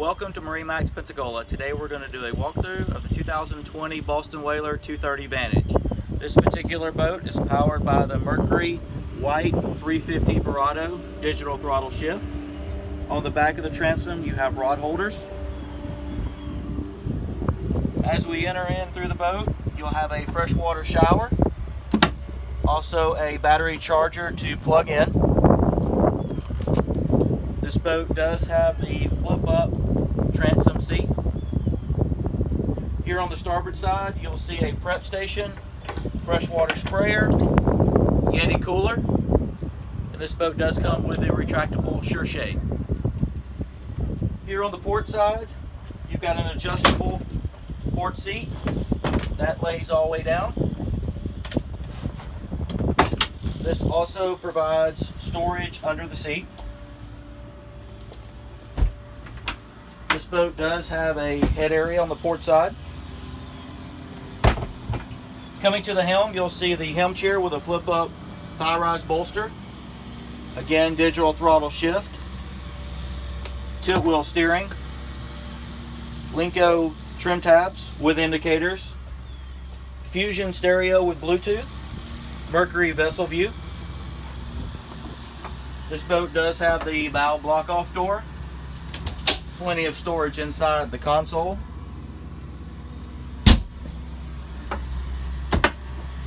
Welcome to MarineMax Pensacola. Today we're going to do a walkthrough of the 2020 Boston Whaler 230 Vantage. This particular boat is powered by the Mercury White 350 Verado digital throttle shift. On the back of the transom you have rod holders. As we enter in through the boat, you'll have a freshwater shower, also a battery charger to plug in. This boat does have the flip-up transom seat. Here on the starboard side, you'll see a prep station, freshwater sprayer, Yeti cooler, and this boat does come with a retractable sure shade. Here on the port side, you've got an adjustable port seat that lays all the way down. This also provides storage under the seat. This boat does have a head area on the port side. Coming to the helm, you'll see the helm chair with a flip-up thigh-rise bolster. Again, digital throttle shift, tilt wheel steering, Linko trim tabs with indicators, Fusion stereo with Bluetooth, Mercury vessel view. This boat does have the bow block-off door. Plenty of storage inside the console.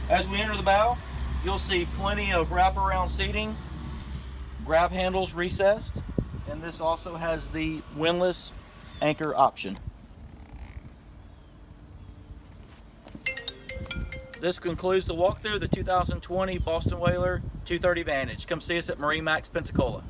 As we enter the bow, you'll see plenty of wraparound seating, grab handles recessed, and this also has the windlass anchor option. This concludes the walkthrough of the 2020 Boston Whaler 230 Vantage. Come see us at MarineMax Pensacola.